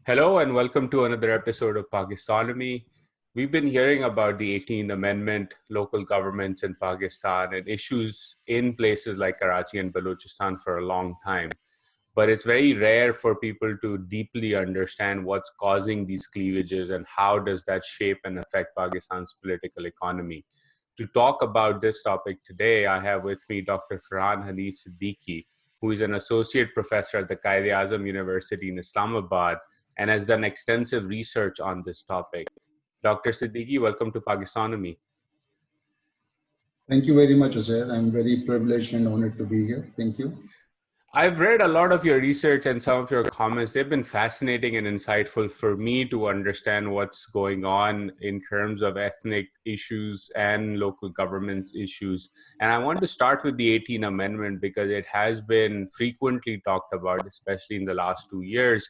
Hello and welcome to another episode of Pakistonomy. We've been hearing about the 18th Amendment, local governments in Pakistan, and issues in places like Karachi and Balochistan for a long time. But it's very rare for people to deeply understand what's causing these cleavages and how does that shape and affect Pakistan's political economy. To talk about this topic today, I have with me Dr. Farhan H Siddiqui, who is an associate professor at the Quaid-e-Azam University in Islamabad and has done extensive research on this topic. Dr. Siddiqui, welcome to Pakistonomy. Thank you very much, Uzair. I'm very privileged and honored to be here. Thank you. I've read a lot of your research and some of your comments. They've been fascinating and insightful for me to understand what's going on in terms of ethnic issues and local governments issues. And I want to start with the 18th Amendment because it has been frequently talked about, especially in the last 2 years.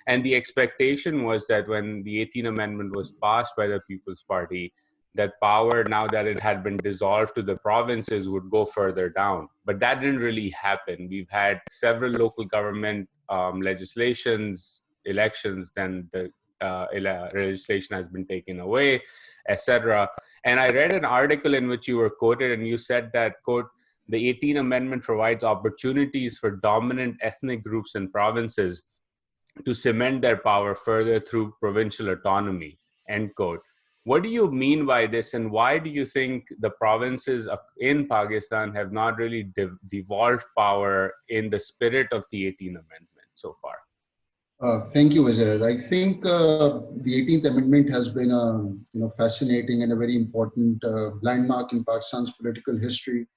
And the expectation was that when the 18th Amendment was passed by the People's Party, that power, now that it had been dissolved to the provinces, would go further down. But that didn't really happen. We've had several local government legislations, elections, then the legislation has been taken away, etc. And I read an article in which you were quoted and you said that, quote, the 18th Amendment provides opportunities for dominant ethnic groups and provinces to cement their power further through provincial autonomy, end quote. What do you mean by this, and why do you think the provinces in Pakistan have not really devolved power in the spirit of the 18th Amendment so far? Thank you, Uzair. I think the 18th Amendment has been a fascinating and a very important landmark in Pakistan's political history.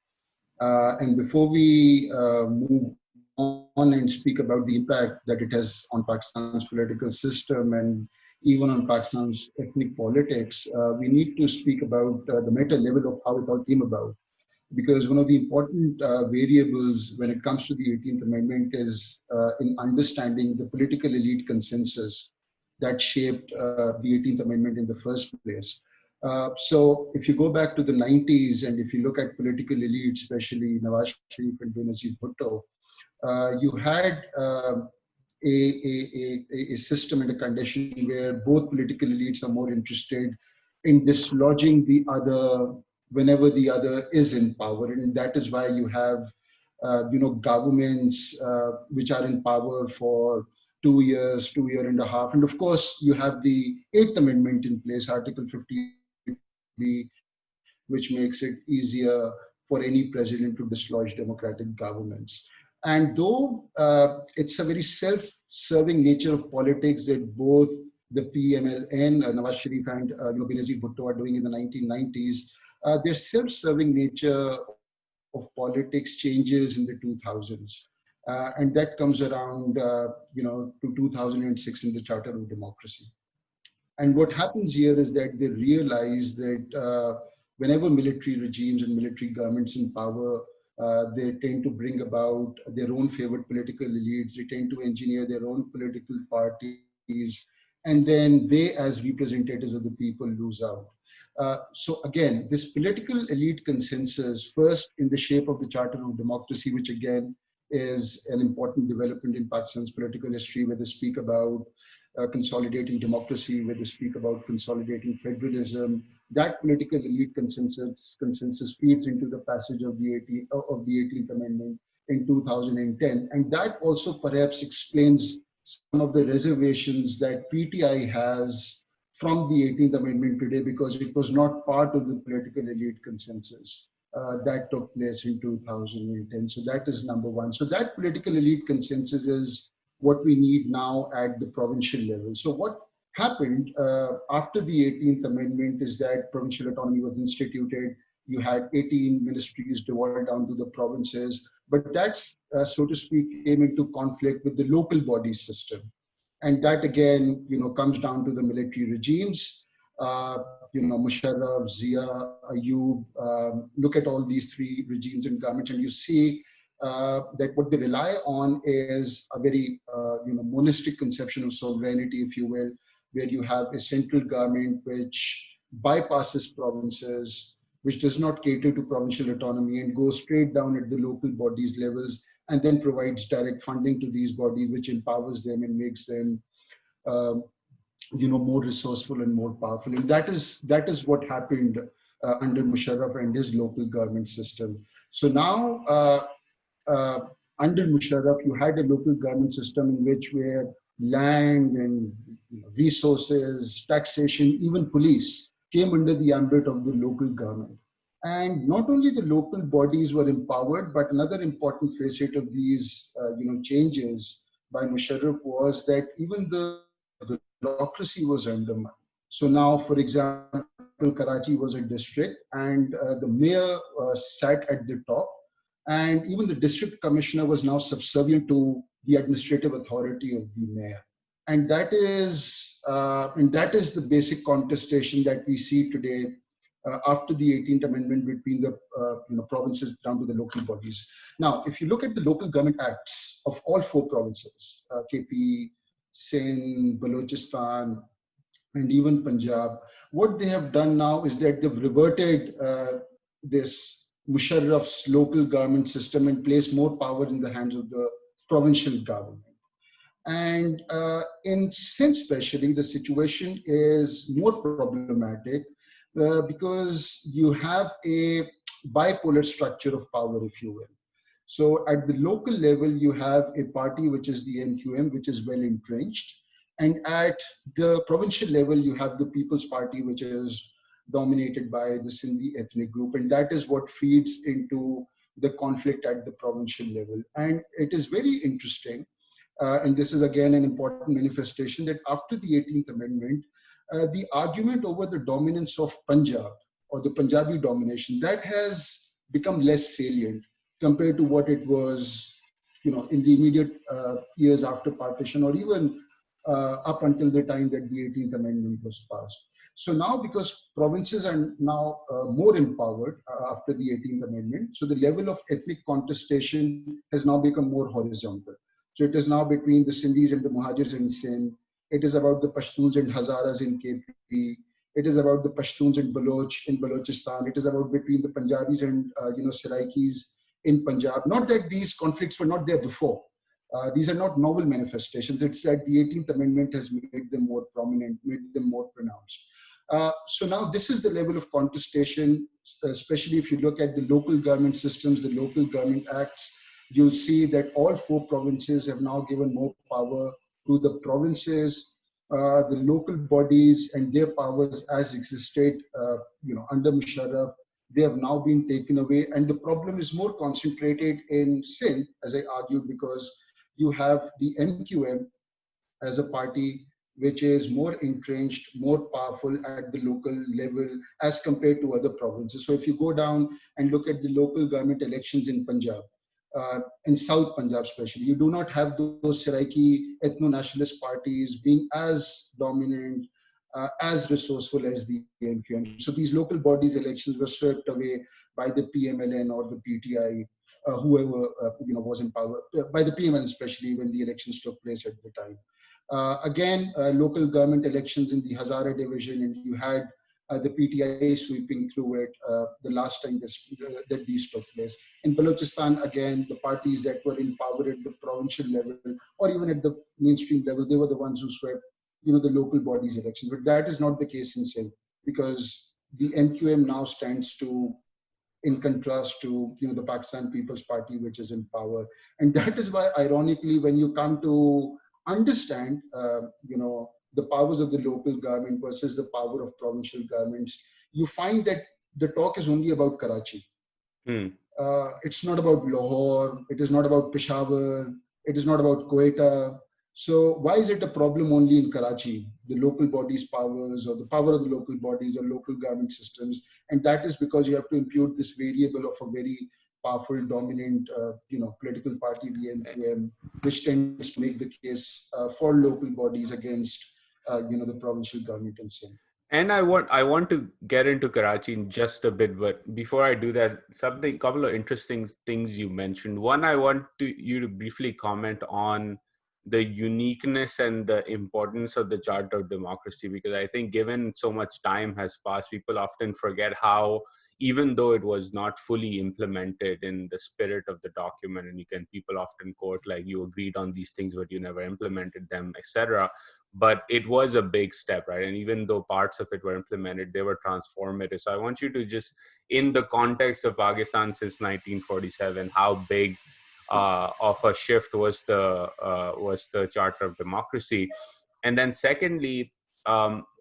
And before we move on and speak about the impact that it has on Pakistan's political system and even on Pakistan's ethnic politics, we need to speak about the meta level of how it all came about. Because one of the important variables when it comes to the 18th Amendment is in understanding the political elite consensus that shaped the 18th Amendment in the first place. So if you go back to the 90s and if you look at political elite, especially Nawaz Sharif and Benazir Bhutto, you had a system and a condition where both political elites are more interested in dislodging the other whenever the other is in power, and that is why you have governments which are in power for 2 years, 2 year and a half, and of course you have the Eighth Amendment in place, Article 50B, which makes it easier for any president to dislodge democratic governments. And though it's a very self-serving nature of politics that both the PMLN, Nawaz Sharif and Benazir Bhutto are doing in the 1990s, their self-serving nature of politics changes in the 2000s. And that comes around, to 2006 in the Charter of Democracy. And what happens here is that they realize that whenever military regimes and military governments in power, they tend to bring about their own favored political elites, they tend to engineer their own political parties, and then they, as representatives of the people, lose out. So again, this political elite consensus, first in the shape of the Charter of Democracy, which again is an important development in Pakistan's political history, where they speak about consolidating democracy, where they speak about consolidating federalism. That political elite consensus feeds into the passage of the 18th Amendment in 2010, and that also perhaps explains some of the reservations that PTI has from the 18th Amendment today, because it was not part of the political elite consensus that took place in 2010. So that is number one. So that political elite consensus is what we need now at the provincial level. So what happened after the 18th Amendment is that provincial autonomy was instituted. You had 18 ministries devolved down to the provinces, but that's, so to speak, came into conflict with the local body system. And that again, comes down to the military regimes. Musharraf, Zia, Ayub, look at all these three regimes and governments, and you see that what they rely on is a very monistic conception of sovereignty, if you will, where you have a central government which bypasses provinces, which does not cater to provincial autonomy and goes straight down at the local bodies levels, and then provides direct funding to these bodies, which empowers them and makes them um, more resourceful and more powerful. And that is what happened under Musharraf and his local government system. So now, uh, under Musharraf, you had a local government system in which where land and resources, taxation, even police came under the ambit of the local government. And not only the local bodies were empowered, but another important facet of these, changes by Musharraf was that even the bureaucracy was undermined. So now, for example, Karachi was a district, and the mayor sat at the top, and even the district commissioner was now subservient to the administrative authority of the mayor. And that is the basic contestation that we see today after the 18th Amendment between the provinces down to the local bodies. Now, if you look at the local government acts of all four provinces, KP, Sindh, Balochistan, and even Punjab, what they have done now is that they've reverted this Musharraf's local government system and placed more power in the hands of the provincial government. And in Sindh, especially, the situation is more problematic because you have a bipolar structure of power, if you will. So at the local level, you have a party which is the NQM, which is well entrenched. And at the provincial level, you have the People's Party, which is dominated by the Sindhi ethnic group. And that is what feeds into the conflict at the provincial level. And it is very interesting, and this is again an important manifestation, that after the 18th Amendment, the argument over the dominance of Punjab or the Punjabi domination, that has become less salient compared to what it was, in the immediate years after partition, or even up until the time that the 18th Amendment was passed. So now, because provinces are now more empowered after the 18th Amendment, so the level of ethnic contestation has now become more horizontal. So it is now between the Sindhis and the Muhajirs in Sindh. It is about the Pashtuns and Hazaras in KP. It is about the Pashtuns and Baloch in Balochistan. It is about between the Punjabis and Saraikis in Punjab. Not that these conflicts were not there before. These are not novel manifestations. It's that the 18th Amendment has made them more prominent, made them more pronounced. So now this is the level of contestation, especially if you look at the local government systems, the local government acts. You'll see that all four provinces have now given more power to the provinces. The local bodies and their powers as existed, under Musharraf, they have now been taken away. And the problem is more concentrated in Sindh, as I argued, because you have the MQM as a party which is more entrenched, more powerful at the local level as compared to other provinces. So if you go down and look at the local government elections in Punjab, in South Punjab especially, you do not have those Saraiki ethno-nationalist parties being as dominant, as resourceful as the MQM. So these local bodies elections were swept away by the PMLN or the PTI, whoever was in power, by the PMLN especially when the elections took place at the time. Again, local government elections in the Hazara division, and you had the PTI sweeping through it the last time that these took place. In Balochistan, again, the parties that were in power at the provincial level or even at the mainstream level, they were the ones who swept, the local bodies elections. But that is not the case in Sindh, because the MQM now stands to, in contrast to, the Pakistan People's Party, which is in power. And that is why, ironically, when you come to understand, the powers of the local government versus the power of provincial governments, you find that the talk is only about Karachi. Hmm. It's not about Lahore. It is not about Peshawar. It is not about Quetta. So why is it a problem only in Karachi, the local bodies' powers or the power of the local bodies or local government systems? And that is because you have to impute this variable of a very powerful, dominant, political party, the NQM, which tends to make the case for local bodies against, the provincial government and Sindh. And I want to get into Karachi in just a bit, but before I do that, couple of interesting things you mentioned. One, I want you to briefly comment on the uniqueness and the importance of the Charter of Democracy, because I think given so much time has passed, people often forget how even though it was not fully implemented in the spirit of the document. And people often quote like, you agreed on these things but you never implemented them, etc. But it was a big step, right? And even though parts of it were implemented, they were transformative. So I want you to just, in the context of Pakistan since 1947, how big of a shift was the Charter of Democracy? And then secondly,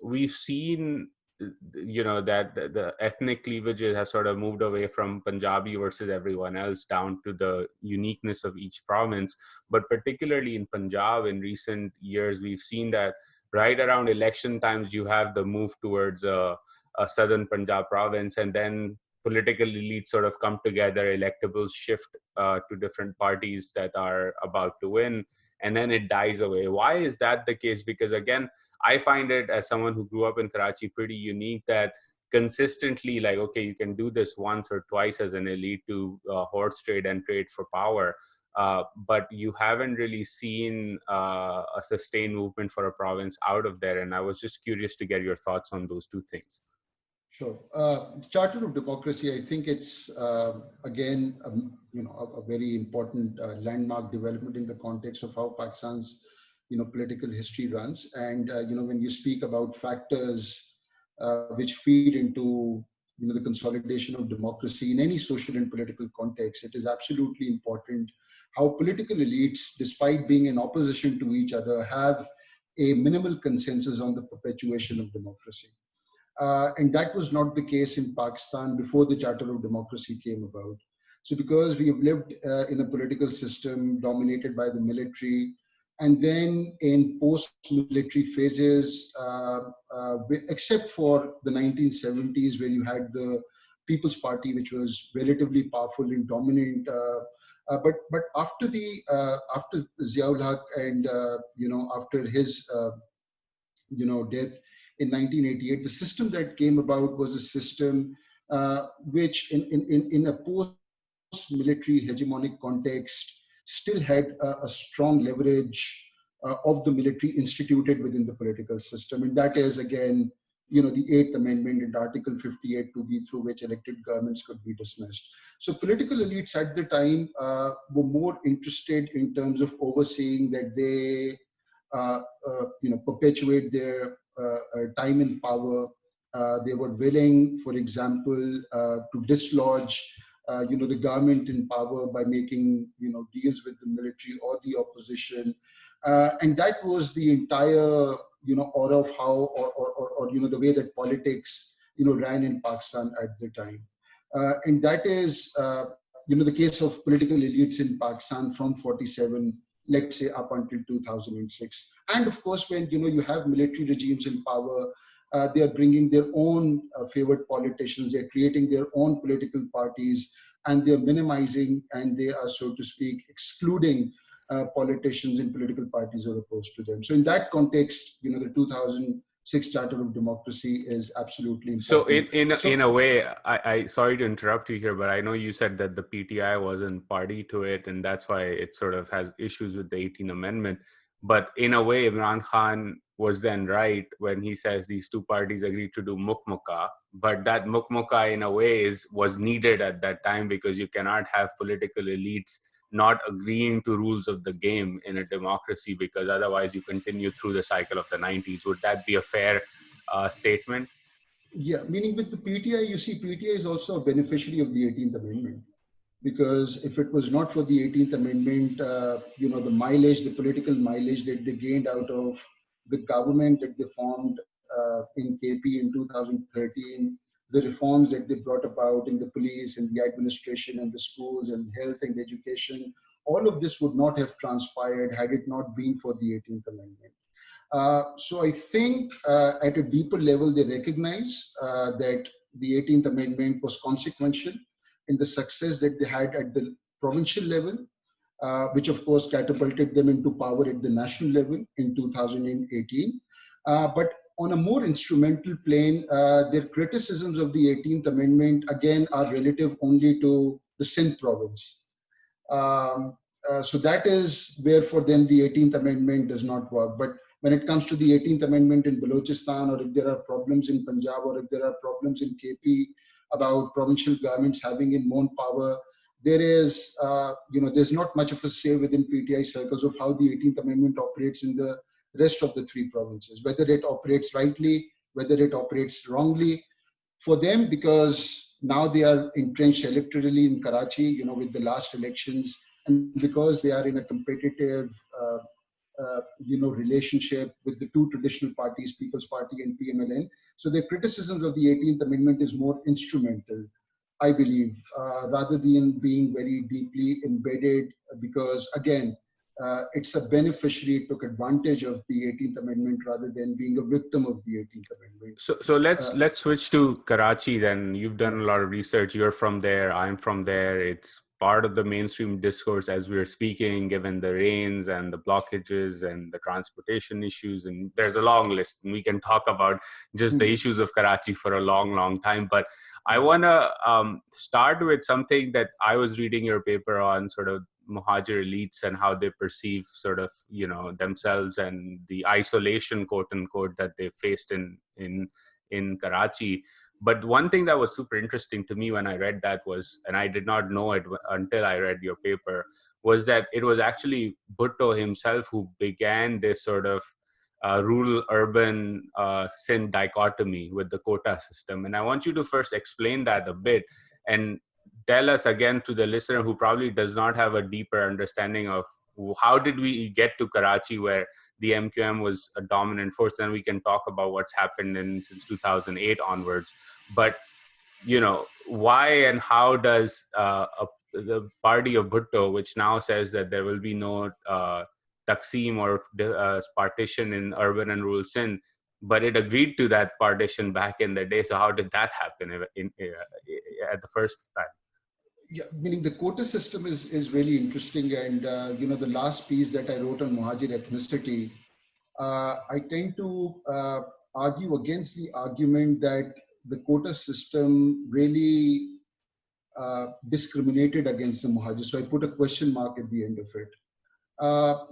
we've seen, that the ethnic cleavages have sort of moved away from Punjabi versus everyone else down to the uniqueness of each province. But particularly in Punjab, in recent years, we've seen that right around election times, you have the move towards a southern Punjab province, and then political elites sort of come together, electables shift to different parties that are about to win, and then it dies away. Why is that the case? Because again, I find it, as someone who grew up in Karachi, pretty unique that consistently, like, okay, you can do this once or twice as an elite to horse trade and trade for power, but you haven't really seen a sustained movement for a province out of there. And I was just curious to get your thoughts on those two things. Sure. The Charter of Democracy, I think it's again, a very important landmark development in the context of how Pakistan's, political history runs. And when you speak about factors which feed into, the consolidation of democracy in any social and political context, it is absolutely important how political elites, despite being in opposition to each other, have a minimal consensus on the perpetuation of democracy. And that was not the case in Pakistan before the Charter of Democracy came about. So, because we have lived in a political system dominated by the military, and then in post-military phases, except for the 1970s, where you had the People's Party, which was relatively powerful and dominant. But after Ziaul Haq and after his death in 1988, the system that came about was a system which, in a post-military hegemonic context, still had a strong leverage of the military instituted within the political system. And that is, again, the Eighth Amendment and Article 58 to be through which elected governments could be dismissed. So political elites at the time were more interested in terms of overseeing that they perpetuate their time in power. They were willing, for example, to dislodge, the government in power by making, deals with the military or the opposition, and that was the entire, aura of how, or the way that politics, ran in Pakistan at the time, and that is, the case of political elites in Pakistan from 47, let's say, up until 2006. And of course, when you have military regimes in power, they are bringing their own favored politicians, they're creating their own political parties, and they're minimizing, and they are, so to speak, excluding politicians and political parties who are opposed to them. So in that context, the 2006 Charter of Democracy is absolutely So important. in a way, I sorry to interrupt you here, but I know you said that the PTI wasn't party to it, and that's why it sort of has issues with the 18th Amendment. But in a way, Imran Khan was then right when he says these two parties agreed to do mukmuka. But that mukmuka, in a way, was needed at that time, because you cannot have political elites not agreeing to rules of the game in a democracy, because otherwise you continue through the cycle of the 90s. Would that be a fair statement? Yeah, meaning with the PTI, you see, PTI is also a beneficiary of the 18th Amendment, because if it was not for the 18th Amendment, the mileage, the political mileage that they gained out of the government that they formed in KP in 2013, the reforms that they brought about in the police and the administration and the schools and health and education, all of this would not have transpired had it not been for the 18th Amendment. So I think at a deeper level, they recognize that the 18th Amendment was consequential in the success that they had at the provincial level, which of course catapulted them into power at the national level in 2018. But on a more instrumental plane, their criticisms of the 18th Amendment, again, are relative only to the Sindh province. So that is where for them the 18th Amendment does not work. But when it comes to the 18th Amendment in Balochistan, or if there are problems in Punjab, or if there are problems in KP, about provincial governments having in more power. There is, there's not much of a say within PTI circles of how the 18th Amendment operates in the rest of the three provinces, whether it operates rightly, whether it operates wrongly. For them, because now they are entrenched electorally in Karachi, with the last elections, and because they are in a competitive, relationship with the two traditional parties, People's Party and PMLN. So their criticisms of the 18th Amendment is more instrumental, I believe, rather than being very deeply embedded, because again, it's a beneficiary, it took advantage of the 18th Amendment rather than being a victim of the 18th Amendment. So let's switch to Karachi then. You've done Yeah. a lot of research. You're from there. I'm from there. It's part of the mainstream discourse as we're speaking, given the rains and the blockages and the transportation issues. And there's a long list, and we can talk about just the issues of Karachi for a long, long time. But I want to start with something that I was reading your paper on, sort of Muhajir elites and how they perceive sort of themselves and the isolation, quote unquote, that they faced in Karachi. But one thing that was super interesting to me when I read that was, and I did not know it until I read your paper, was that it was actually Bhutto himself who began this sort of rural urban sin dichotomy with the quota system. And I want you to first explain that a bit and tell us again, to the listener who probably does not have a deeper understanding of how did we get to Karachi where the MQM was a dominant force. Then we can talk about what's happened since 2008 onwards. But why and how does the party of Bhutto, which now says that there will be no Taksim or partition in urban and rural Sindh, but it agreed to that partition back in the day. So how did that happen at the first time? Yeah, meaning the quota system is really interesting, and the last piece that I wrote on Muhajir ethnicity, I tend to argue against the argument that the quota system really discriminated against the Muhajirs. So I put a question mark at the end of it.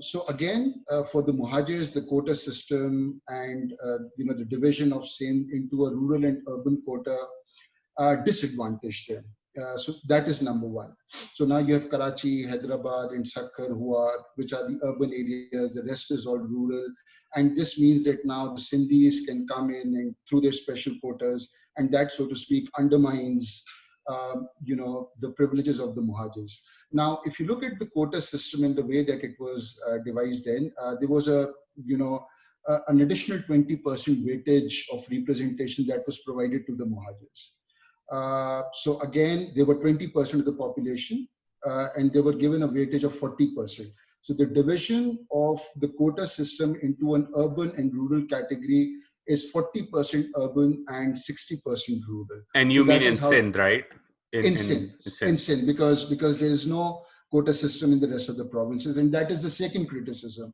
So again, for the Muhajirs, the quota system and the division of Sindh into a rural and urban quota disadvantaged them. So that is number one. So now you have Karachi, Hyderabad, and Sakkar, which are the urban areas. The rest is all rural, and this means that now the Sindhis can come in and through their special quotas, and that, so to speak, undermines the privileges of the Muhajirs. Now, if you look at the quota system and the way that it was devised, then there was an additional 20% weightage of representation that was provided to the Muhajirs. So again, they were 20% of the population, and they were given a weightage of 40%. So the division of the quota system into an urban and rural category is 40% urban and 60% rural. And you So mean that in is how Sindh, right? in Sindh, because there is no quota system in the rest of the provinces, and that is the second criticism.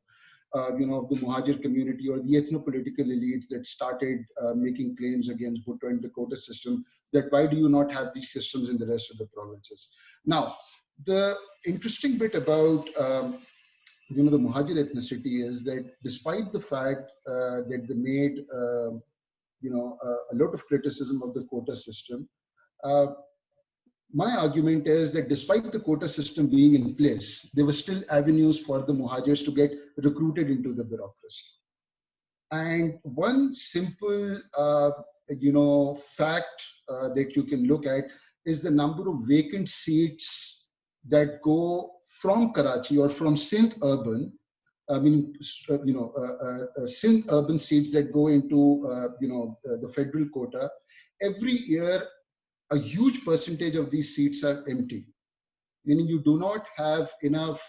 Of the Muhajir community or the ethno-political elites that started making claims against Bhutto and the quota system, that why do you not have these systems in the rest of the provinces? Now, the interesting bit about the Muhajir ethnicity is that despite the fact that they made a lot of criticism of the quota system, my argument is that despite the quota system being in place, there were still avenues for the Muhajirs to get recruited into the bureaucracy. And one simple, fact that you can look at is the number of vacant seats that go from Karachi or from Sindh urban. I mean, Sindh urban seats that go into, the federal quota. Every year, a huge percentage of these seats are empty, meaning you do not have enough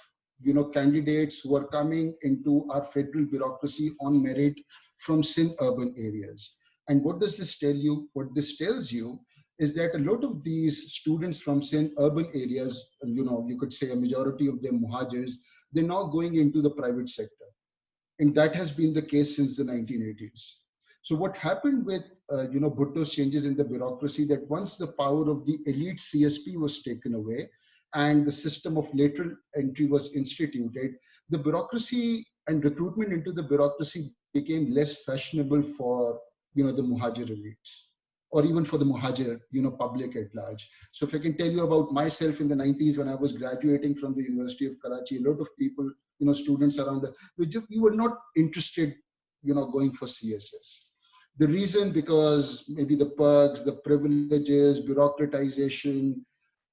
candidates who are coming into our federal bureaucracy on merit from Sindh urban areas. And what does this tell you? What this tells you is that a lot of these students from Sindh urban areas, you could say a majority of them Muhajirs, they're now going into the private sector, and that has been the case since the 1980s. So what happened with Bhutto's changes in the bureaucracy, that once the power of the elite CSP was taken away and the system of lateral entry was instituted, the bureaucracy and recruitment into the bureaucracy became less fashionable for the Muhajir elites. or even for the Muhajir, public at large. So if I can tell you about myself in the 90s when I was graduating from the University of Karachi, a lot of people, students around, we were not interested, going for CSS. The reason, because maybe the perks, the privileges, bureaucratization,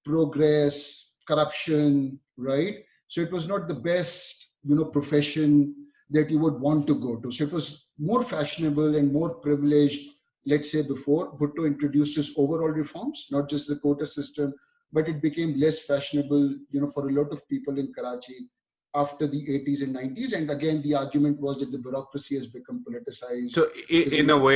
progress, corruption, right? So it was not the best, profession that you would want to go to. So it was more fashionable and more privileged, let's say before Bhutto introduced his overall reforms, not just the quota system, but it became less fashionable, for a lot of people in Karachi after the 80s and 90s. And again, the argument was that the bureaucracy has become politicized. So There's a lot.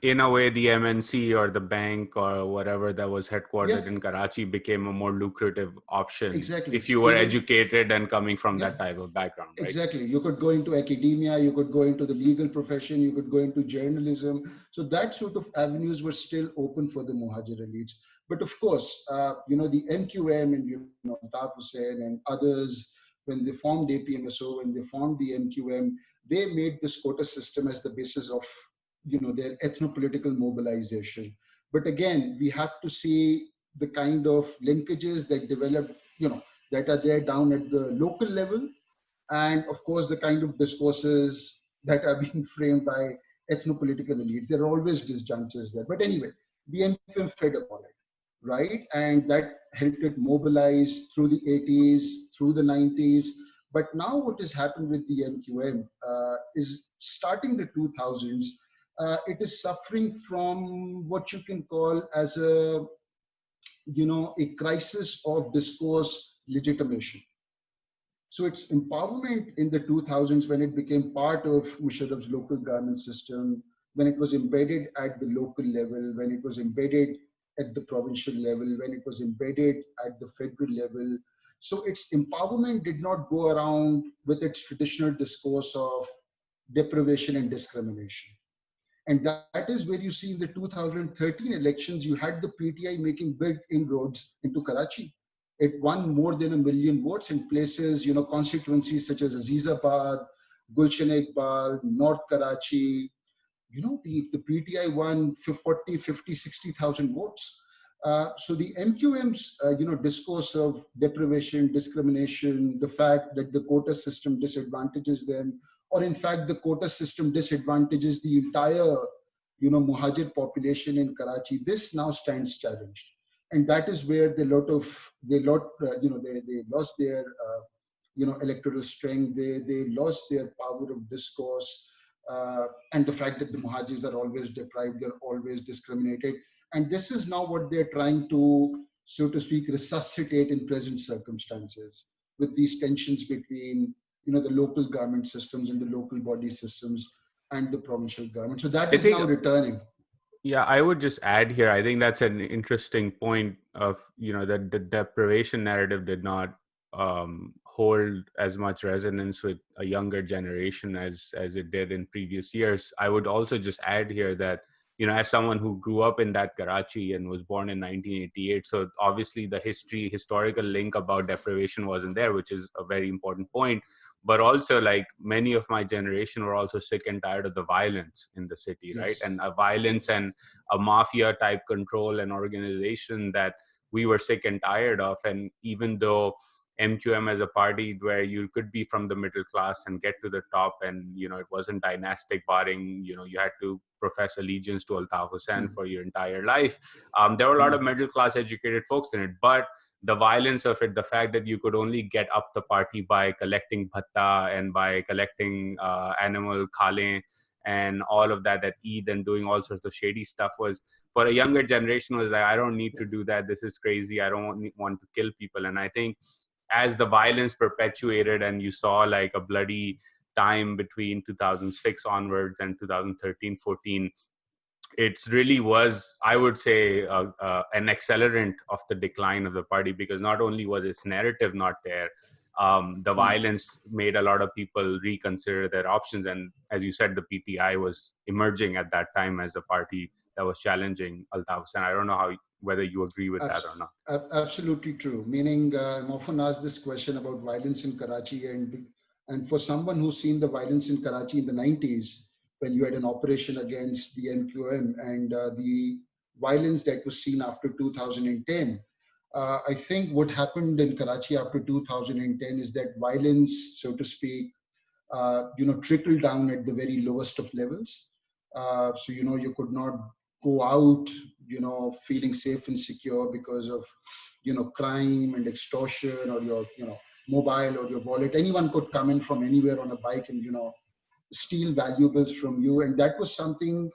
in a way, the MNC or the bank or whatever that was Yeah, headquartered in Karachi became a more lucrative option exactly. if you were Even, educated and coming from yeah. that type of background, right? Exactly. You could go into academia, you could go into the legal profession, you could go into journalism. So that sort of avenues were still open for the Muhajir elites. But of course, the MQM and Altaf Hussain and others, when they formed APMSO, when they formed the MQM, they made this quota system as the basis of their ethno-political mobilization. But again, we have to see the kind of linkages that develop, that are there down at the local level, and of course the kind of discourses that are being framed by ethno-political elites. There are always disjunctures there. But anyway, the MQM fed upon it, right? And that helped it mobilize through the 80s, through the 90s. But now what has happened with the MQM is starting the 2000s, it is suffering from what you can call as a crisis of discourse legitimation. So its empowerment in the 2000s, when it became part of Musharraf's local government system, when it was embedded at the local level, when it was embedded at the provincial level, when it was embedded at the federal level. So its empowerment did not go around with its traditional discourse of deprivation and discrimination. And that is where you see in the 2013 elections, you had the PTI making big inroads into Karachi. It won more than 1 million votes in places, constituencies such as Azizabad, Gulshan Iqbal, North Karachi. The PTI won 40, 50, 60,000 votes. So the MQM's, discourse of deprivation, discrimination, the fact that the quota system disadvantages them, or in fact, the quota system disadvantages the entire, Muhajir population in Karachi, this now stands challenged. And that is where they lost their, electoral strength. They lost their power of discourse, and the fact that the Muhajirs are always deprived, they're always discriminated. And this is now what they're trying to, so to speak, resuscitate in present circumstances with these tensions between, the local government systems and the local body systems and the provincial government. So that I is think now returning. Yeah, I would just add here. I think that's an interesting point of, that the deprivation narrative did not hold as much resonance with a younger generation as it did in previous years. I would also just add here that, as someone who grew up in that Karachi and was born in 1988, so obviously the historical link about deprivation wasn't there, which is a very important point. But also, like, many of my generation were also sick and tired of the violence in the city, right? Yes. And a violence and a mafia type control and organization that we were sick and tired of. And even though MQM as a party where you could be from the middle class and get to the top, and it wasn't dynastic, barring you had to profess allegiance to Altaf Hussain Mm. for your entire life. There were a lot of Mm. middle class educated folks in it, but the violence of it, the fact that you could only get up the party by collecting bhatta and by collecting animal khale and all of that Eid, and doing all sorts of shady stuff, was for a younger generation was like, I don't need to do that. This is crazy. I don't want to kill people. And I think as the violence perpetuated and you saw like a bloody time between 2006 onwards and 2013-14, it really was, I would say, an accelerant of the decline of the party, because not only was its narrative not there, the Mm. violence made a lot of people reconsider their options. And as you said, the PTI was emerging at that time as a party that was challenging Altaf Hussain. I don't know whether you agree with that or not. Absolutely true. Meaning, I'm often asked this question about violence in Karachi, and for someone who's seen the violence in Karachi in the 90s, when you had an operation against the MQM and violence that was seen after 2010. I think what happened in Karachi after 2010 is that violence, so to speak, trickle down at the very lowest of levels. So, you could not go out, feeling safe and secure because of, crime and extortion, or your, mobile or your wallet. Anyone could come in from anywhere on a bike and, steal valuables from you. And that was something,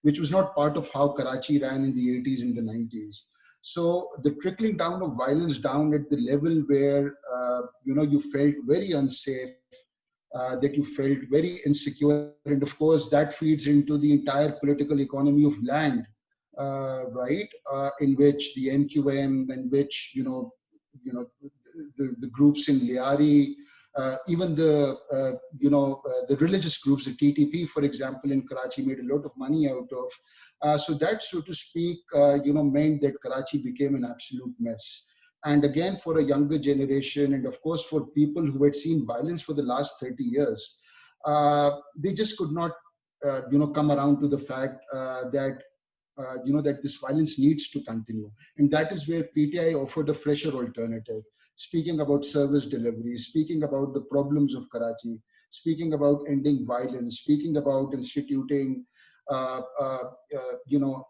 which was not part of how Karachi ran in the 80s and the 90s. So the trickling down of violence down at the level where, you felt very unsafe, that you felt very insecure. And of course, that feeds into the entire political economy of land, right? In which the MQM, in which, the groups in Liari, even the religious groups, the TTP, for example, in Karachi, made a lot of money out of. So that, so to speak, meant that Karachi became an absolute mess. And again, for a younger generation, and of course for people who had seen violence for the last 30 years, they just could not, come around to the fact that this violence needs to continue. And that is where PTI offered a fresher alternative, speaking about service delivery, speaking about the problems of Karachi, speaking about ending violence, speaking about instituting, uh, uh, you know,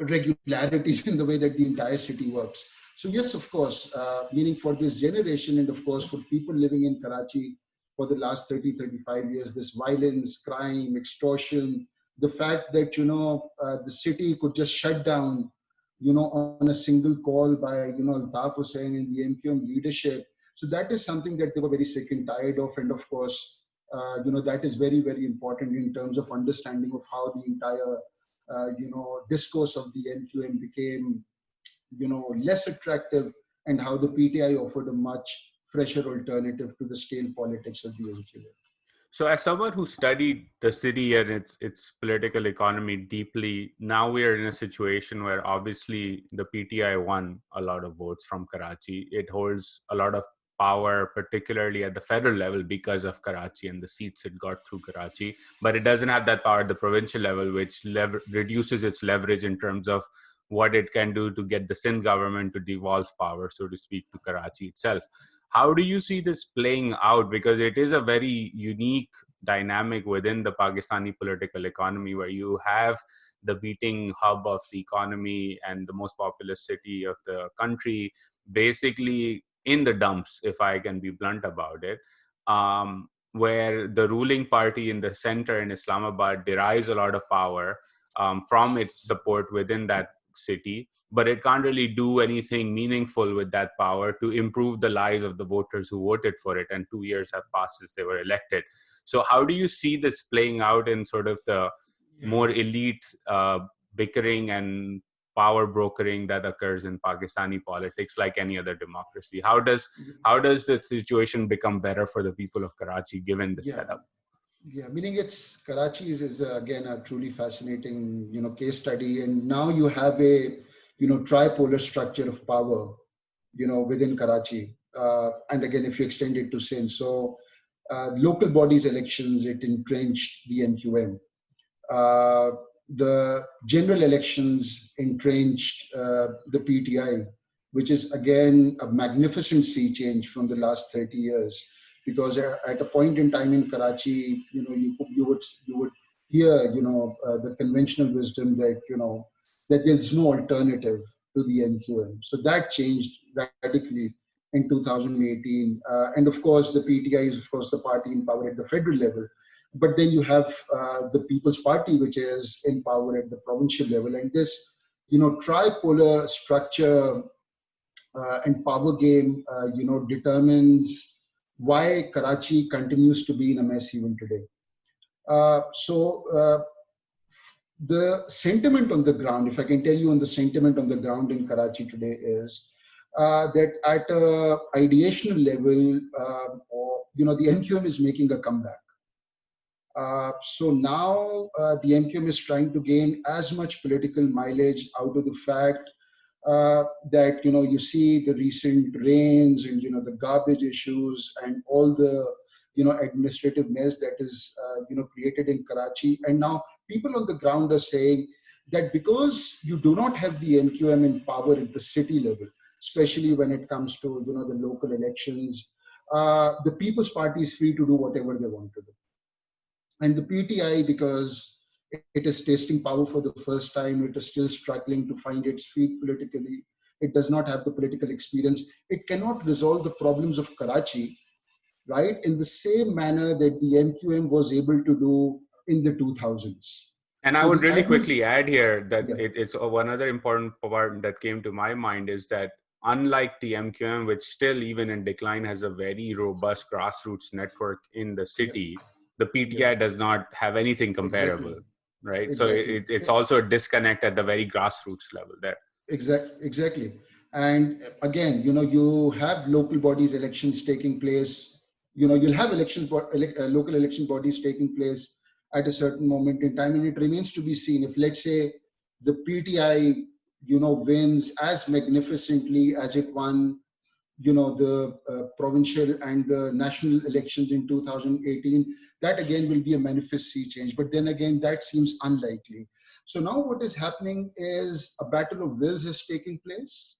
regularities in the way that the entire city works. So yes, of course, meaning for this generation, and of course for people living in Karachi for the last 30, 35 years, this violence, crime, extortion, the fact that, the city could just shut down, on a single call by, Altaf Hussain and the MQM leadership. So that is something that they were very sick and tired of. And of course, that is very, very important in terms of understanding of how the entire, discourse of the MQM became, less attractive, and how the PTI offered a much fresher alternative to the stale politics of the MQM. So, as someone who studied the city and its political economy deeply, now we are in a situation where obviously the PTI won a lot of votes from Karachi. It holds a lot of power, particularly at the federal level, because of Karachi and the seats it got through Karachi. But it doesn't have that power at the provincial level, which reduces its leverage in terms of what it can do to get the Sindh government to devolve power, so to speak, to Karachi itself. How do you see this playing out? Because it is a very unique dynamic within the Pakistani political economy, where you have the beating hub of the economy and the most populous city of the country basically in the dumps, if I can be blunt about it, where the ruling party in the center in Islamabad derives a lot of power from its support within that city, but it can't really do anything meaningful with that power to improve the lives of the voters who voted for it. And 2 years have passed since they were elected. So how do you see this playing out in sort of the Yeah. more elite bickering and power brokering that occurs in Pakistani politics, like any other democracy? How does the situation become better for the people of Karachi given this Yeah. setup? Yeah, meaning it's Karachi is again a truly fascinating, case study. And now you have a, tripolar structure of power, within Karachi. And again, if you extend it to Sindh, so local bodies elections, it entrenched the NQM. Uh, the general elections entrenched the PTI, which is again a magnificent sea change from the last 30 years. Because at a point in time in Karachi, you would hear, the conventional wisdom that, that there's no alternative to the NQM. So that changed radically in 2018. And of course, the PTI is, of course, the party in power at the federal level. But then you have the People's Party, which is in power at the provincial level. And this, tripolar structure and power game, determines why Karachi continues to be in a mess even today. So the sentiment on the ground, if I can tell you on the sentiment on the ground in Karachi today is that at a ideational level, the NQM is making a comeback. So now the MQM is trying to gain as much political mileage out of the fact that you see the recent rains and the garbage issues and all the administrative mess that is created in Karachi. And now people on the ground are saying that because you do not have the MQM in power at the city level, especially when it comes to the local elections, the People's Party is free to do whatever they want to do. And the PTI, because it is tasting power for the first time, it is still struggling to find its feet politically. It does not have the political experience. It cannot resolve the problems of Karachi, right, in the same manner that the MQM was able to do in the 2000s. And I So would the really admins, quickly add here that yeah, it's one other important part that came to my mind is that unlike the MQM, which still even in decline has a very robust grassroots network in the yeah, city, the yeah, PTI does not have anything exactly, comparable, right? So exactly. it's also a disconnect at the very grassroots level there. Exactly. And again, you have local bodies elections taking place. You'll have local election bodies taking place at a certain moment in time, and it remains to be seen if, let's say, the PTI, wins as magnificently as it won, the provincial and the national elections in 2018. That again will be a manifest sea change, but then again that seems unlikely. So now what is happening is a battle of wills is taking place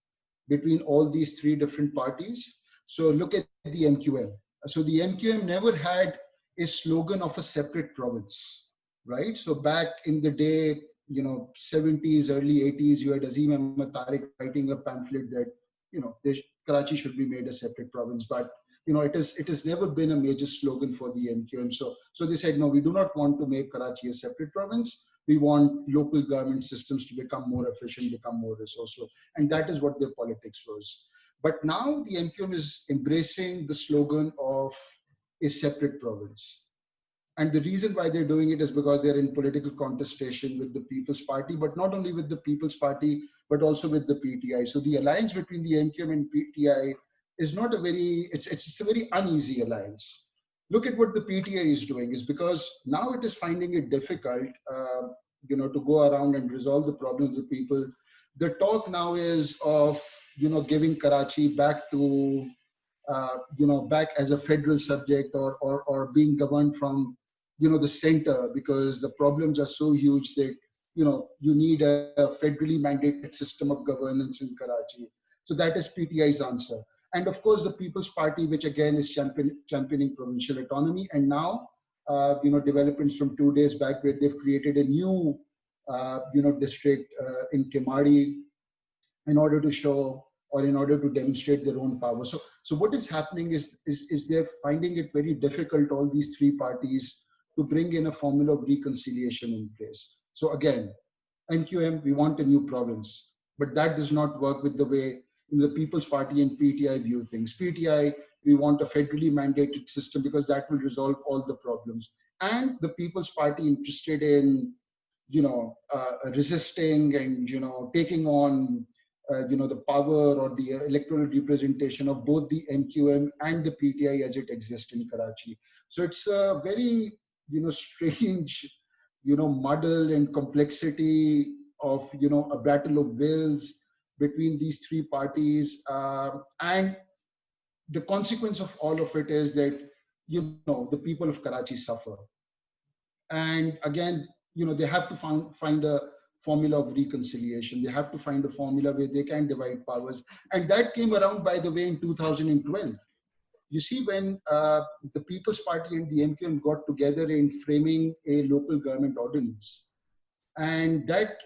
between all these three different parties. So look at the MQM. So the MQM never had a slogan of a separate province, right? So back in the day, 70s, early 80s, you had Azim Ahmad Tariq writing a pamphlet that Karachi should be made a separate province. But it has never been a major slogan for the MQM. So they said, no, we do not want to make Karachi a separate province. We want local government systems to become more efficient, become more resourceful. And that is what their politics was. But now the MQM is embracing the slogan of a separate province. And the reason why they're doing it is because they're in political contestation with the People's Party, but not only with the People's Party, but also with the PTI. So the alliance between the MQM and PTI is not a very, it's a very uneasy alliance. Look at what the PTI is doing, is because now it is finding it difficult, to go around and resolve the problems of the people. The talk now is of, giving Karachi back to back as a federal subject, or being governed from the center, because the problems are so huge that you need a federally mandated system of governance in Karachi. So that is PTI's answer. And of course the People's Party, which again is championing provincial autonomy. And now developments from 2 days back, where they've created a new district in Kemari, in order to show, or in order to demonstrate their own power. So what is happening is they're finding it very difficult, all these three parties, to bring in a formula of reconciliation in place. So again, MQM, we want a new province, but that does not work with the way the People's Party and PTI view things. PTI, we want a federally mandated system because that will resolve all the problems. And the People's Party interested in resisting and taking on the power or the electoral representation of both the MQM and the PTI as it exists in Karachi. So it's a very strange muddle and complexity of a battle of wills between these three parties, and the consequence of all of it is that the people of Karachi suffer. And again, they have to find a formula of reconciliation. They have to find a formula where they can divide powers. And that came around, by the way, in 2012. You see, when the People's Party and the MQM got together in framing a local government ordinance, and that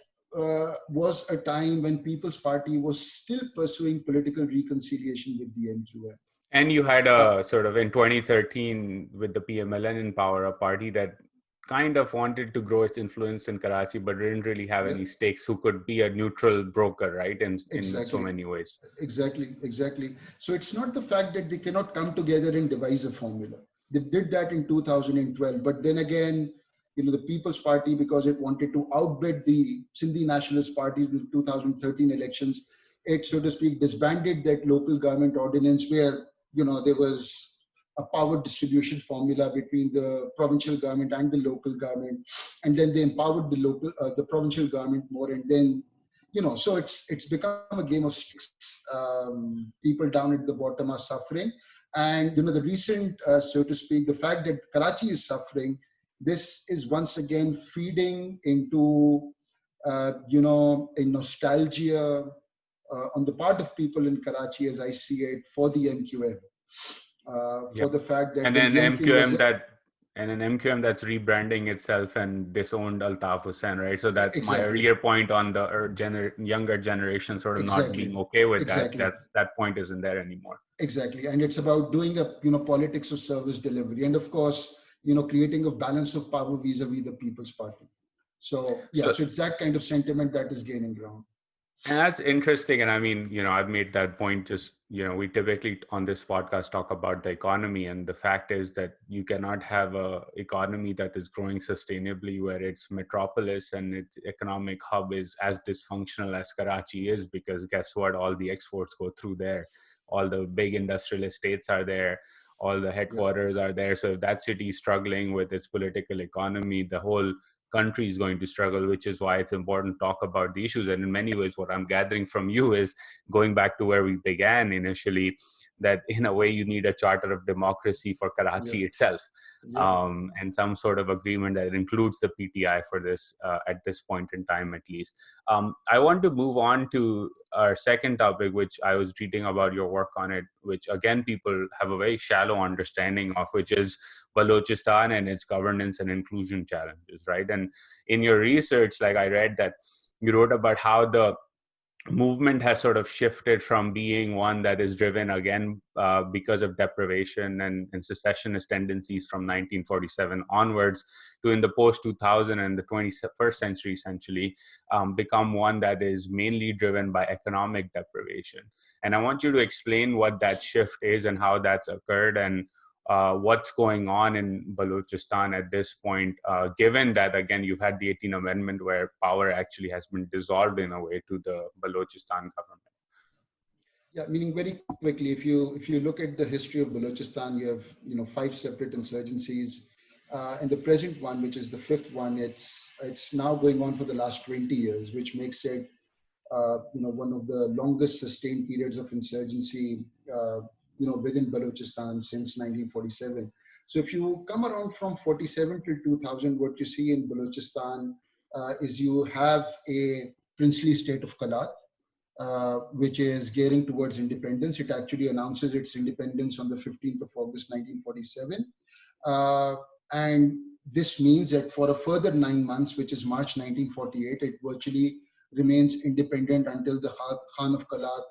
was a time when People's Party was still pursuing political reconciliation with the MQM. And you had Uh, a sort of in 2013 with the PMLN in power, a party that kind of wanted to grow its influence in Karachi, but didn't really have yeah, any stakes, who could be a neutral broker, right? In so exactly. many ways. Exactly. So it's not the fact that they cannot come together and devise a formula. They did that in 2012, but then again, the People's Party, because it wanted to outbid the Sindhi nationalist parties in the 2013 elections, it, so to speak, disbanded that local government ordinance where there was a power distribution formula between the provincial government and the local government, and then they empowered the provincial government more, and then so it's become a game of sticks. People down at the bottom are suffering, and the recent, so to speak, the fact that Karachi is suffering, this is once again feeding into a nostalgia on the part of people in Karachi, as I see it, for the MQM, Yeah. for the fact that And when an the MQM was MQM that and an MQM that's rebranding itself and disowned Altaf Hussain, right? So that my exactly, earlier point on the younger generation sort of not being exactly, okay with that, exactly, that point isn't there anymore. exactly, and it's about doing a politics of service delivery, and of course, creating a balance of power vis-a-vis the People's Party. So yeah, So so it's that kind of sentiment that is gaining ground. And that's interesting. And I mean, I've made that point just, we typically on this podcast talk about the economy. And the fact is that you cannot have a economy that is growing sustainably where its metropolis and its economic hub is as dysfunctional as Karachi is, because guess what? All the exports go through there. All the big industrial estates are there. All the Yeah, headquarters are there. So if that city is struggling with its political economy, the whole country is going to struggle, which is why it's important to talk about the issues. And in many ways, what I'm gathering from you is going back to where we began initially, that in a way you need a charter of democracy for yeah, Karachi itself, yeah. and some sort of agreement that includes the PTI for this at this point in time, at least. I want to move on to our second topic, which I was reading about your work on it, which again, people have a very shallow understanding of, which is Balochistan and its governance and inclusion challenges, right? And in your research, like I read that you wrote about how the movement has sort of shifted from being one that is driven again because of deprivation and secessionist tendencies from 1947 onwards to in the post 2000 and the 21st century essentially become one that is mainly driven by economic deprivation. And I want you to explain what that shift is and how that's occurred, and what's going on in Balochistan at this point, given that, again, you've had the 18th Amendment where power actually has been dissolved in a way to the Balochistan government. Yeah, meaning very quickly, if you look at the history of Balochistan, you have five separate insurgencies, and the present one, which is the fifth one, it's now going on for the last 20 years, which makes it one of the longest sustained periods of insurgency within Balochistan since 1947. So if you come around from 47 till 2000, what you see in Balochistan is you have a princely state of Kalat, which is gearing towards independence. It actually announces its independence on the 15th of August 1947. Uh, and this means that for a further 9 months, which is March 1948, it virtually remains independent until the Khan of Kalat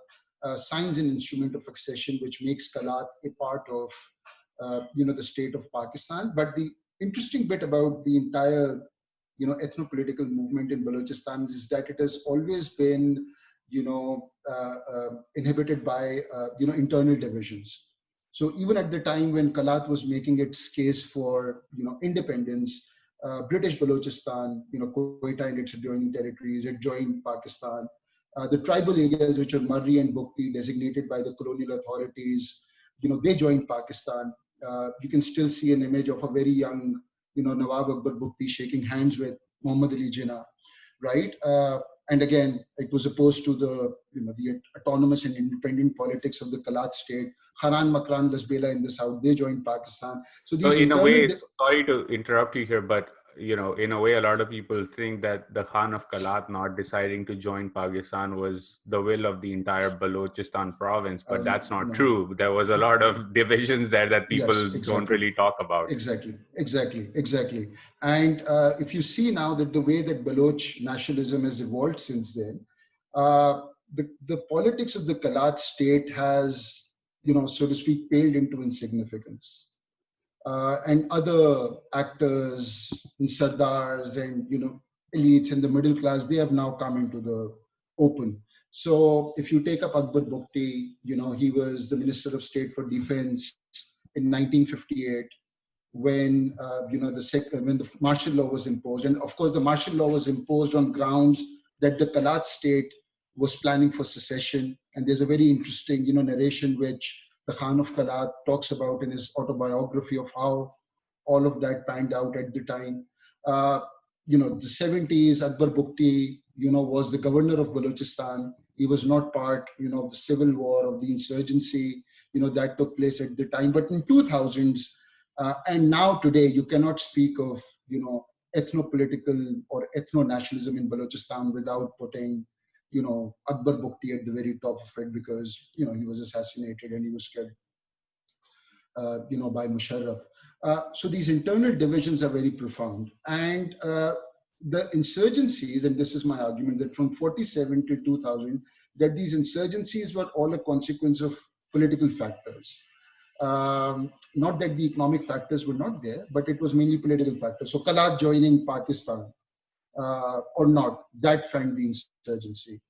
signs an instrument of accession, which makes Kalat a part of the state of Pakistan. But the interesting bit about the entire ethno-political movement in Balochistan is that it has always been inhibited by internal divisions. So even at the time when Kalat was making its case for independence, British Balochistan, Quetta and its adjoining territories, it joined Pakistan. The tribal areas, which are Marri and Bukti, designated by the colonial authorities, they joined Pakistan. You can still see an image of a very young, Nawab Akbar Bukti shaking hands with Muhammad Ali Jinnah, right? And again, it was opposed to the autonomous and independent politics of the Kalat state. Haran Makran Lasbela in the south, they joined Pakistan. So So these in a internal, way, sorry to interrupt you here, but in a way, a lot of people think that the Khan of Kalat not deciding to join Pakistan was the will of the entire Balochistan province, but that's not no, true. There was a lot of divisions there that yes, people don't exactly. really talk about. Exactly. And if you see now that the way that Baloch nationalism has evolved since then, the politics of the Kalat state has, so to speak, paled into insignificance. And other actors and sardars and elites and the middle class, they have now come into the open. So if you take up Akbar Bukti, he was the Minister of State for Defense in 1958 when when the martial law was imposed. And of course, the martial law was imposed on grounds that the Kalat state was planning for secession. And there's a very interesting narration which the Khan of Kalat talks about in his autobiography of how all of that panned out at the time. Uh, the 70s, Akbar Bukti, was the governor of Balochistan. He was not part, of the civil war, of the insurgency, that took place at the time. But in 2000s, and now today, you cannot speak of, ethno-political or ethno-nationalism in Balochistan without putting, Akbar Bukti at the very top of it, because, he was assassinated and he was killed, by Musharraf. So these internal divisions are very profound. And the insurgencies, and this is my argument, that from 47 to 2000, that these insurgencies were all a consequence of political factors. Not that the economic factors were not there, but it was mainly political factors. So Kalat joining Pakistan or not, that framed the insurgency.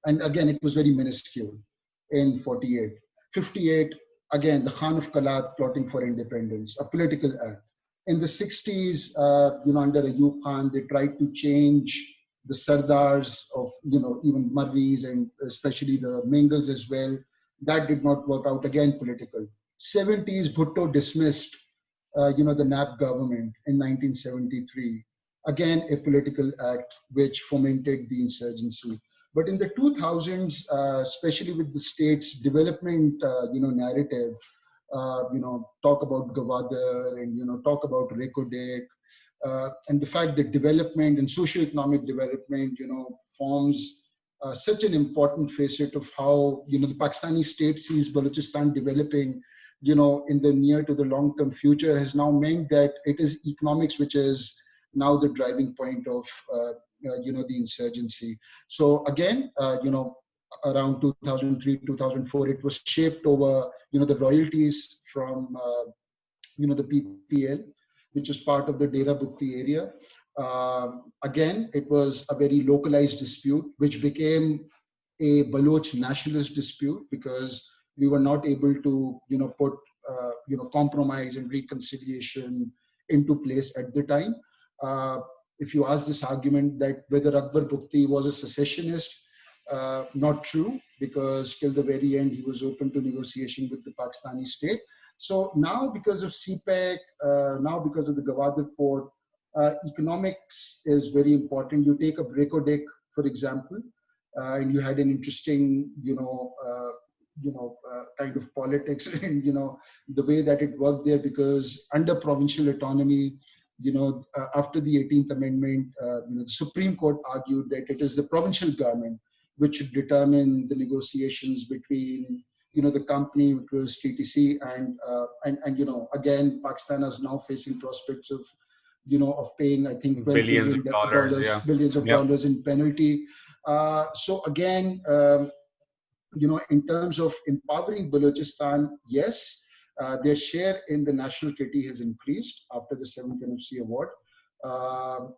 And again, it was very minuscule in 48. 58, again, the Khan of Kalat plotting for independence, a political act. In the 60s, under Ayub Khan, they tried to change the Sardars of, even Marvis and especially the Mengals as well. That did not work out, again, political. 70s, Bhutto dismissed, the NAP government in 1973. Again, a political act which fomented the insurgency. But in the 2000s, especially with the state's development, narrative, talk about Gwadar and, talk about Rekodek, and the fact that development and socio-economic development, forms such an important facet of how, the Pakistani state sees Balochistan developing, in the near to the long-term future, has now meant that it is economics which is now the driving point of, the insurgency. So again, around 2003, 2004, it was shaped over, the royalties from, the PPL, which is part of the Dera Bukti area. Again, it was a very localized dispute, which became a Baloch nationalist dispute because we were not able to, put, compromise and reconciliation into place at the time. If you ask this argument that whether Akbar Bukti was a secessionist, not true, because till the very end he was open to negotiation with the Pakistani state. So now because of CPEC, now because of the Gwadar port, economics is very important. You take a Brekodek, for example, and you had an interesting, kind of politics and, the way that it worked there, because under provincial autonomy, after the 18th Amendment, the Supreme Court argued that it is the provincial government which should determine the negotiations between, the company, which was TTC, and again, Pakistan is now facing prospects of, of paying, I think, $12 billions of billion, dollars. Yeah. billions of Yep. dollars in penalty. So again, in terms of empowering Balochistan, yes, their share in the national kitty has increased after the 7th NFC award.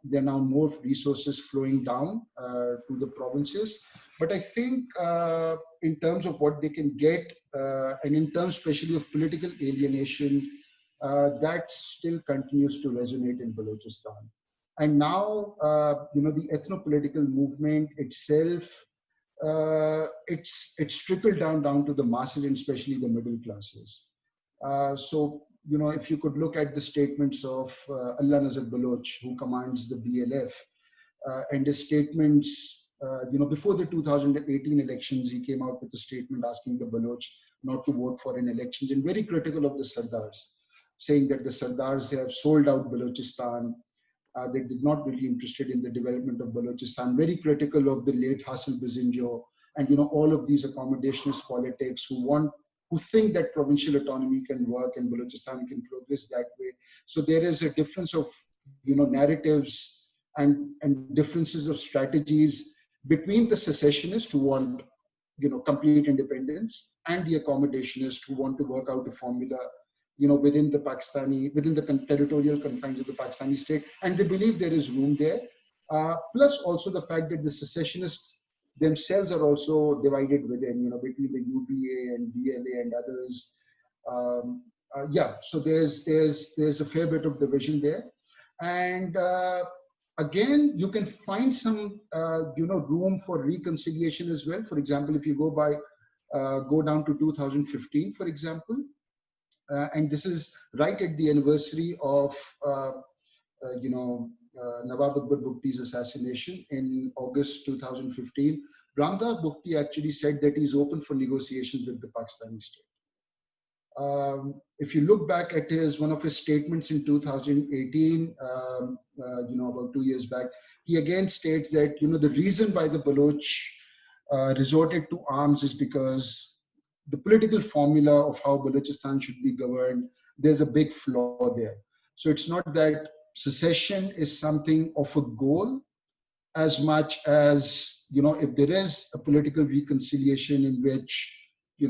There are now more resources flowing down to the provinces. But I think in terms of what they can get, and in terms especially of political alienation, that still continues to resonate in Balochistan. And now, the ethno-political movement itself, it's trickled down to the masses and especially the middle classes. So, if you could look at the statements of Allah Nazar Baloch, who commands the BLF, and his statements, before the 2018 elections, he came out with a statement asking the Baloch not to vote for an elections and very critical of the Sardars, saying that the Sardars have sold out Balochistan. They did not really interested in the development of Balochistan, very critical of the late Hasil Bizinjo and all of these accommodationist politics who think that provincial autonomy can work and Balochistan can progress that way. So there is a difference of narratives and differences of strategies between the secessionists who want complete independence and the accommodationists who want to work out a formula within the territorial confines of the Pakistani state, and they believe there is room there. Plus also the fact that the secessionists themselves are also divided within, between the UBA and BLA and others. So there's a fair bit of division there, and again, you can find some room for reconciliation as well. For example, if you go down to 2015, for example. And this is right at the anniversary of, Nawab Akbar Bukti's assassination in August 2015. Ramdar Bukti actually said that he's open for negotiations with the Pakistani state. If you look back at one of his statements in 2018, about 2 years back, he again states that, the reason why the Baloch resorted to arms is because the political formula of how Balochistan should be governed, there's a big flaw there. So it's not that secession is something of a goal, as much as, if there is a political reconciliation in which,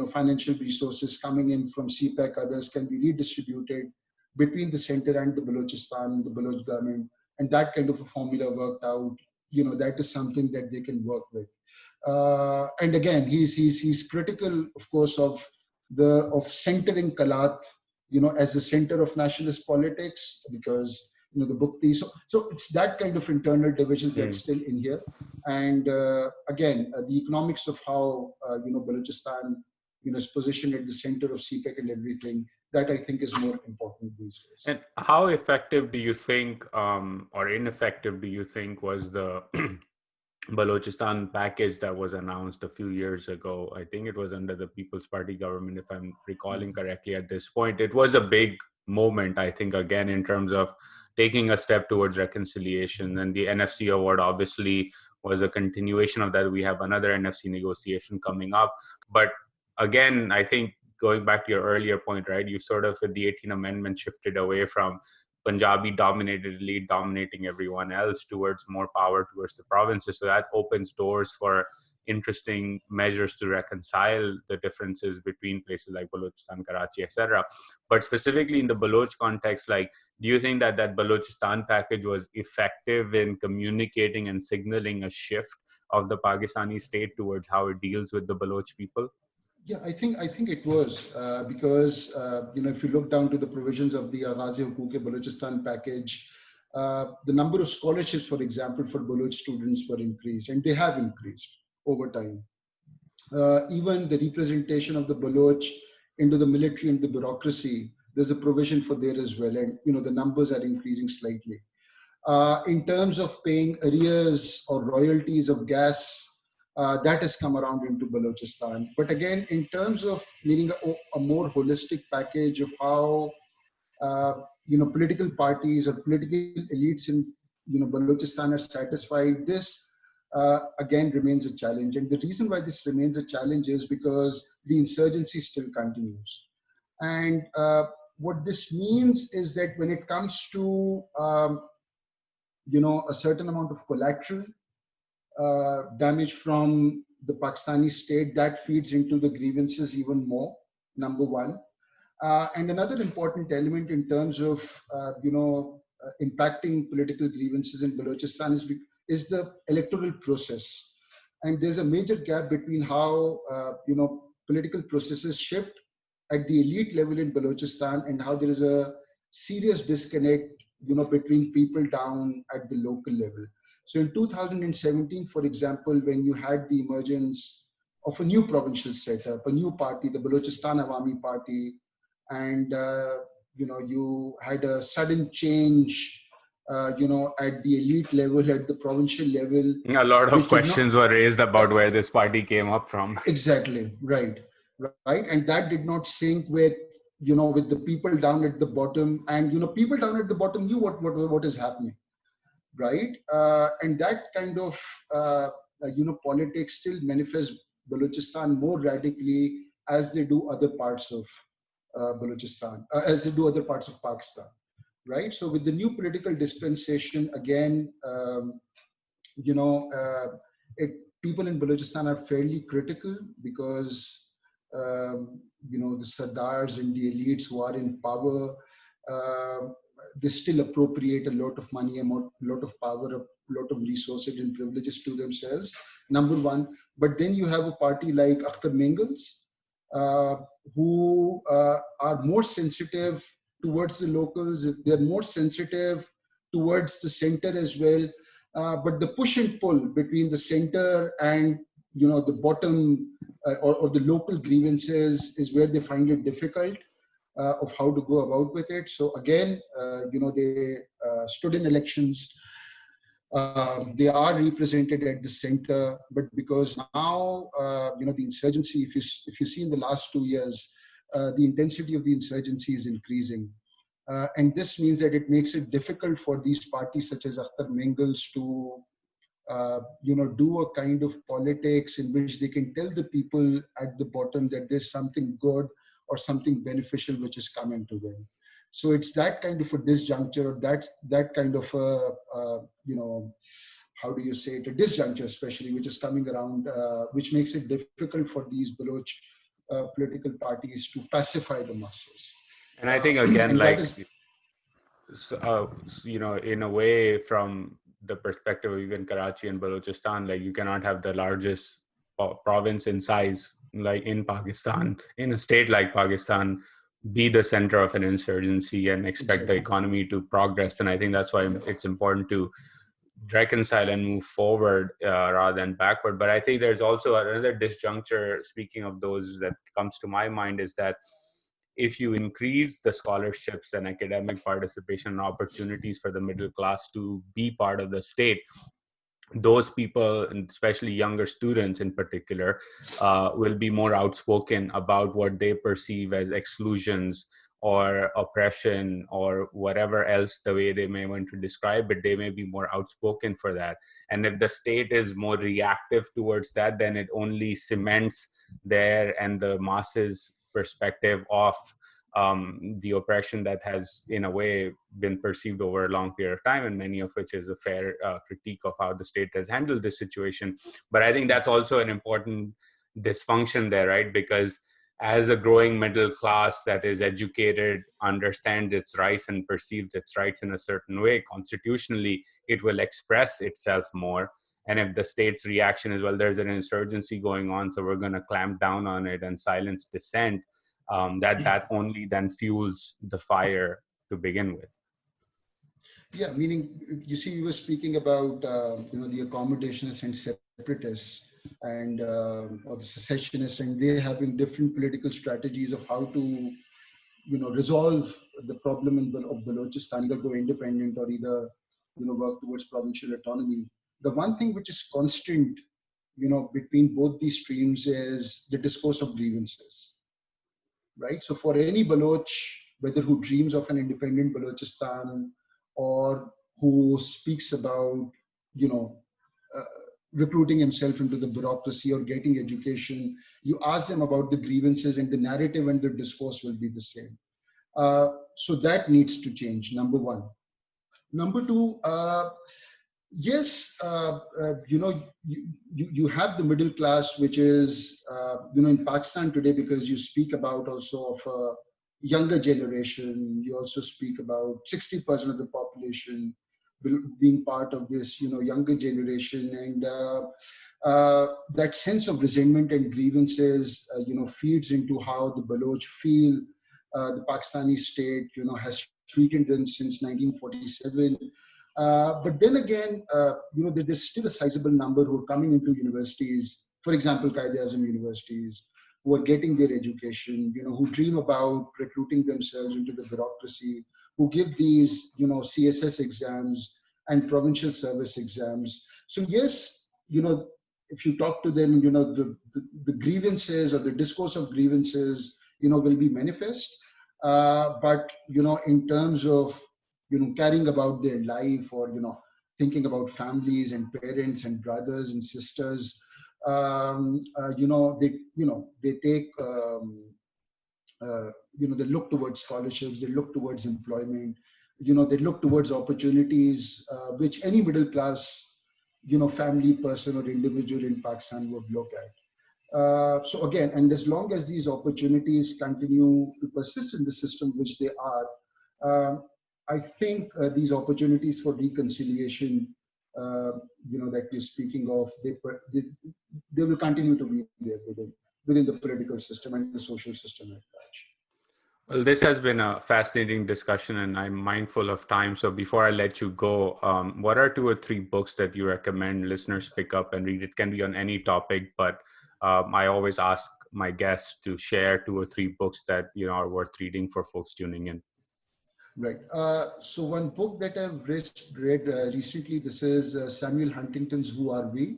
financial resources coming in from CPEC, others can be redistributed between the center and the Balochistan, the Baloch government, and that kind of a formula worked out, that is something that they can work with. And again, he's critical, of course, of centering Kalat, as the center of nationalist politics, because the book piece. So it's that kind of internal divisions that's still in here. And again, the economics of how Balochistan is positioned at the center of CPEC and everything, that I think is more important these days. And how effective do you think, or ineffective do you think, was the Balochistan package that was announced a few years ago? I think it was under the People's Party government, if I'm recalling correctly at this point. It was a big moment, I think, again, in terms of taking a step towards reconciliation. And the NFC award obviously was a continuation of that. We have another NFC negotiation coming up. But again, I think going back to your earlier point, right, you sort of, with the 18th Amendment, shifted away from Punjabi dominated elite dominating everyone else towards more power towards the provinces. So that opens doors for interesting measures to reconcile the differences between places like Balochistan, Karachi, etc. But specifically in the Baloch context, like, do you think that that Balochistan package was effective in communicating and signaling a shift of the Pakistani state towards how it deals with the Baloch people? Yeah, I think it was because if you look down to the provisions of the Ghazi Hukuk Balochistan package, the number of scholarships, for example, for Baloch students were increased, and they have increased over time. Even the representation of the Baloch into the military and the bureaucracy, there's a provision for there as well, and the numbers are increasing slightly. In terms of paying arrears or royalties of gas, that has come around into Balochistan. But again, in terms of needing a more holistic package of how political parties or political elites in Balochistan are satisfied, this again remains a challenge. And the reason why this remains a challenge is because the insurgency still continues. And what this means is that when it comes to a certain amount of collateral damage from the Pakistani state, that feeds into the grievances even more, number one. And another important element in terms of, impacting political grievances in Balochistan is the electoral process. And there's a major gap between how, political processes shift at the elite level in Balochistan and how there is a serious disconnect, between people down at the local level. So in 2017, for example, when you had the emergence of a new provincial setup, a new party, the Balochistan Awami Party, and you had a sudden change, at the elite level, at the provincial level. A lot of questions were raised about where this party came up from. Exactly, right, and that did not sync with with the people down at the bottom, and people down at the bottom knew what is happening. Right, and that kind of politics still manifests Balochistan more radically as they do other parts of Balochistan, as they do other parts of Pakistan. Right, so with the new political dispensation, again, people in Balochistan are fairly critical because the Sardars and the elites who are in power. They still appropriate a lot of money, a lot of power, a lot of resources and privileges to themselves, number one. But then you have a party like Akhtar Mengals, who are more sensitive towards the locals. They're more sensitive towards the center as well. But the push and pull between the center and the bottom or the local grievances is where they find it difficult. Of how to go about with it. So again, they stood in elections. They are represented at the center, but because now, the insurgency, if you see in the last 2 years, the intensity of the insurgency is increasing. And this means that it makes it difficult for these parties such as Akhtar Mengals to do a kind of politics in which they can tell the people at the bottom that there's something good or something beneficial which is coming to them. So it's that kind of a disjuncture, or that kind of a, how do you say it, a disjuncture especially, which is coming around, which makes it difficult for these Baloch political parties to pacify the masses. And I think again, And that like, is, in a way, from the perspective of even Karachi and Balochistan, like you cannot have the largest province in size, like in Pakistan, in a state like Pakistan, be the center of an insurgency and expect the exactly. economy to progress. And I think that's why Yeah. it's important to reconcile and move forward rather than backward. But I think there's also another disjuncture, speaking of those, that comes to my mind, is that if you increase the scholarships and academic participation and opportunities for the middle class to be part of the state, those people, and especially younger students in particular, will be more outspoken about what they perceive as exclusions or oppression or whatever else the way they may want to describe it. They may be more outspoken for that. And if the state is more reactive towards that, then it only cements their and the masses perspective of the oppression that has, in a way, been perceived over a long period of time, and many of which is a fair critique of how the state has handled this situation. But I think that's also an important dysfunction there, right? Because as a growing middle class that is educated, understands its rights and perceives its rights in a certain way, constitutionally, it will express itself more. And if the state's reaction is, well, there's an insurgency going on, so we're going to clamp down on it and silence dissent, that only then fuels the fire to begin with. Yeah, meaning, you see, we were speaking about the accommodationists and separatists, and or the secessionists, and they having different political strategies of how to resolve the problem of Balochistan, either go independent or either work towards provincial autonomy. The one thing which is constant between both these streams is the discourse of grievances, right? So for any Baloch, whether who dreams of an independent Balochistan or who speaks about, you know, uh, recruiting himself into the bureaucracy or getting education, you ask them about the grievances, and the narrative and the discourse will be the same. So that needs to change, number one. Number two, yes, you have the middle class, which is, in Pakistan today, because you speak about also of a younger generation, you also speak about 60% of the population being part of this, younger generation. And that sense of resentment and grievances, feeds into how the Baloch feel the Pakistani state, has treated them since 1947. But then again, there's still a sizable number who are coming into universities, for example, Quaid-e-Azam universities, who are getting their education, who dream about recruiting themselves into the bureaucracy, who give these, CSS exams and provincial service exams. So yes, if you talk to them, the grievances or the discourse of grievances, will be manifest. But, in terms of, caring about their life, or, thinking about families and parents and brothers and sisters, they take, they look towards scholarships, they look towards employment, they look towards opportunities, which any middle class, family person or individual in Pakistan would look at. So again, and as long as these opportunities continue to persist in the system, which they are, I think these opportunities for reconciliation, that we're speaking of, they will continue to be there within the political system and the social system at large. Well, this has been a fascinating discussion, and I'm mindful of time. So before I let you go, what are two or three books that you recommend listeners pick up and read? It can be on any topic, but I always ask my guests to share two or three books that are worth reading for folks tuning in. Right. So one book that I've read recently, this is Samuel Huntington's Who Are We?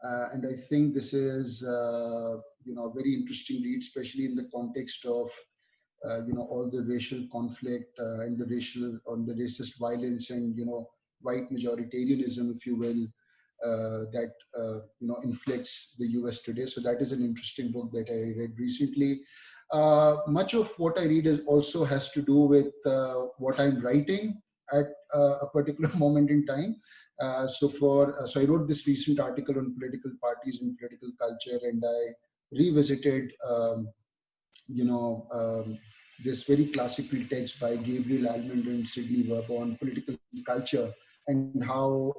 And I think this is very interesting read, especially in the context of all the racial conflict and the racist violence and white majoritarianism, if you will, that inflicts the U.S. today. So that is an interesting book that I read recently. Much of what I read is also has to do with what I'm writing at a particular moment in time. So I wrote this recent article on political parties and political culture, and I revisited you know, um, this very classical text by Gabriel Almond and Sidney Verbo on political culture and how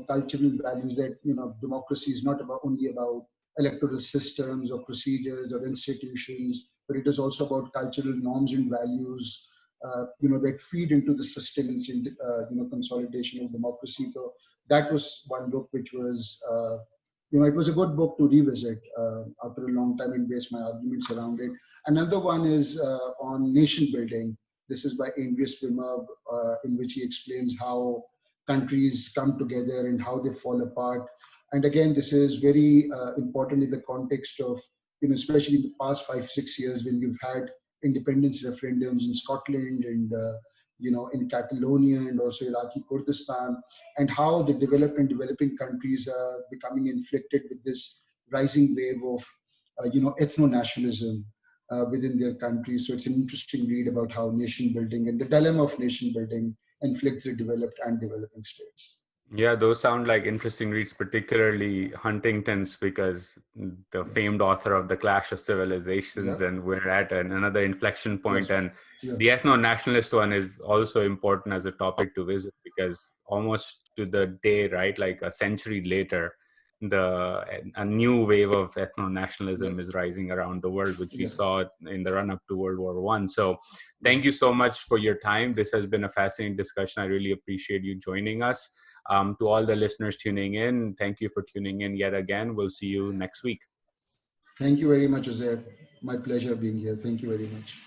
cultural values, that democracy is not about only about electoral systems or procedures or institutions, but it is also about cultural norms and values that feed into the sustenance and consolidation of democracy. So that was one book which was it was a good book to revisit after a long time and base my arguments around it. Another one is on nation building. This is by Andreas Wimmer, in which he explains how countries come together and how they fall apart. And again, this is very important in the context of, especially in the past 5, 6 years when you've had independence referendums in Scotland and, in Catalonia and also Iraqi Kurdistan, and how the developed and developing countries are becoming inflicted with this rising wave of, ethno-nationalism within their countries. So it's an interesting read about how nation building and the dilemma of nation building inflicts the developed and developing states. Yeah, those sound like interesting reads, particularly Huntington's, because the famed author of The Clash of Civilizations, Yeah. and we're at another inflection point. Yes. And Yeah. the ethno-nationalist one is also important as a topic to visit, because almost to the day, right, like a century later, a new wave of ethno-nationalism Yeah. is rising around the world, which we Yeah. saw in the run-up to World War I. So Yeah. thank you so much for your time. This has been a fascinating discussion. I really appreciate you joining us. To all the listeners tuning in, thank you for tuning in yet again. We'll see you next week. Thank you very much, Uzair. My pleasure being here. Thank you very much.